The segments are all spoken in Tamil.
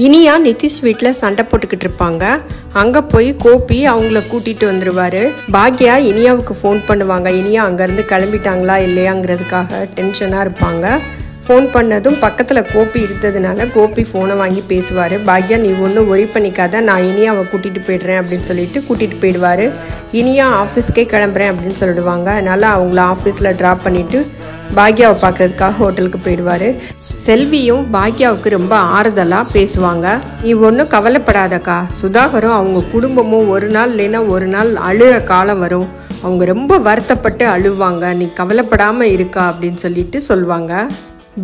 இனியா நிதிஷ் வீட்டில் சண்டை போட்டுக்கிட்டு இருப்பாங்க. அங்கே போய் கோபி அவங்கள கூட்டிகிட்டு வந்துடுவார். பாக்யா இனியாவுக்கு ஃபோன் பண்ணுவாங்க. இனியா அங்கேருந்து கிளம்பிட்டாங்களா இல்லையாங்கிறதுக்காக டென்ஷனாக இருப்பாங்க. ஃபோன் பண்ணதும் பக்கத்தில் கோபி இருந்ததுனால கோபி ஃபோனை வாங்கி பேசுவார். பாக்யா நீ ஒன்றும் ஒரி பண்ணிக்காத, நான் இனியாவை கூட்டிகிட்டு போய்ட்றேன் அப்படின்னு சொல்லிட்டு கூட்டிகிட்டு போயிடுவார். இனியா ஆஃபீஸ்க்கே கிளம்புறேன் அப்படின்னு சொல்லிடுவாங்க. அதனால் அவங்கள ஆஃபீஸில் ட்ராப் பண்ணிவிட்டு பாக்யாவை பார்க்கறதுக்காக ஹோட்டலுக்கு போயிடுவார். செல்வியும் பாக்யாவுக்கு ரொம்ப ஆறுதலாக பேசுவாங்க. நீ ஒன்றும் கவலைப்படாதக்கா, சுதாகரும் அவங்க குடும்பமும் ஒரு நாள் இல்லைன்னா ஒரு நாள் அழுகிற காலம் வரும், அவங்க ரொம்ப வருத்தப்பட்டு அழுவாங்க, நீ கவலைப்படாமல் இருக்கா அப்படின்னு சொல்லிட்டு சொல்லுவாங்க.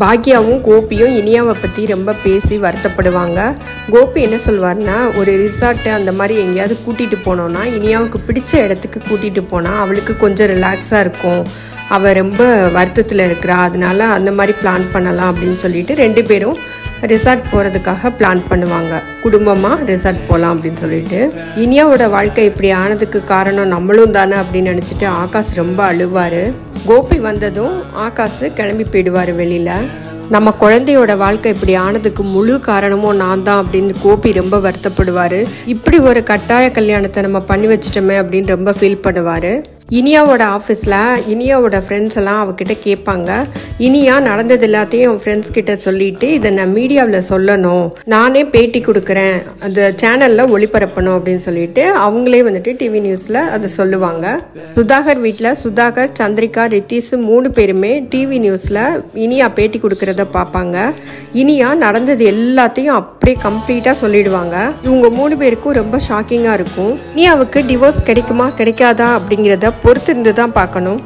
பாக்யாவும் கோபியும் இனியாவை பற்றி ரொம்ப பேசி வருத்தப்படுவாங்க. கோபி என்ன சொல்வார்னா, ஒரு ரிசார்ட்டு அந்த மாதிரி எங்கேயாவது கூட்டிகிட்டு போனோன்னா இனியாவுக்கு பிடிச்ச இடத்துக்கு கூட்டிகிட்டு போனால் அவளுக்கு கொஞ்சம் ரிலாக்ஸாக இருக்கும், அவள் ரொம்ப வருத்தத்தில் இருக்கிறா, அதனால அந்த மாதிரி பிளான் பண்ணலாம் அப்படின்னு சொல்லிட்டு 2 பேரும் ரிசார்ட் போகிறதுக்காக பிளான் பண்ணுவாங்க. குடும்பமாக ரிசார்ட் போகலாம் அப்படின்னு சொல்லிட்டு. இனியாவோட வாழ்க்கை இப்படி ஆனதுக்கு காரணம் நம்மளும் தானே அப்படின்னு நினச்சிட்டு ஆகாஷ் ரொம்ப அழுவார். கோபி வந்ததும் ஆகாஷ் கிளம்பி போயிடுவார் வெளியில். நம்ம குழந்தையோட வாழ்க்கை இப்படி ஆனதுக்கு முழு காரணமும் நான் தான் அப்படின்னு கோபி ரொம்ப வருத்தப்படுவார். இப்படி ஒரு கட்டாய கல்யாணத்தை நம்ம பண்ணி வச்சிட்டோமே அப்படின்னு ரொம்ப ஃபீல் பண்ணுவார். இனியாவோட ஆஃபீஸில் இனியாவோட ஃப்ரெண்ட்ஸ் எல்லாம் அவகிட்ட கேட்பாங்க. இனியா நடந்தது எல்லாத்தையும் ஃப்ரெண்ட்ஸ் கிட்ட சொல்லிட்டு இதை நான் மீடியாவில் சொல்லணும், நானே பேட்டி கொடுக்குறேன், அந்த சேனலில் ஒளிபரப்பணும் அப்படின்னு சொல்லிட்டு அவங்களே வந்துட்டு டிவி நியூஸில் அதை சொல்லுவாங்க. சுதாகர் வீட்டில் சுதாகர், சந்திரிகா, ரித்தீஷ் 3 பேருமே டிவி நியூஸில் இனியா பேட்டி கொடுக்குறத பார்ப்பாங்க. இனியா நடந்தது எல்லாத்தையும் அப்படியே கம்ப்ளீட்டாக சொல்லிடுவாங்க. இவங்க 3 பேருக்கும் ரொம்ப ஷாக்கிங்காக இருக்கும். இனியாவுக்கு டிவோர்ஸ் கிடைக்குமா கிடைக்காதா அப்படிங்கிறத பொறுத்து இருந்து தான் பார்க்கணும்.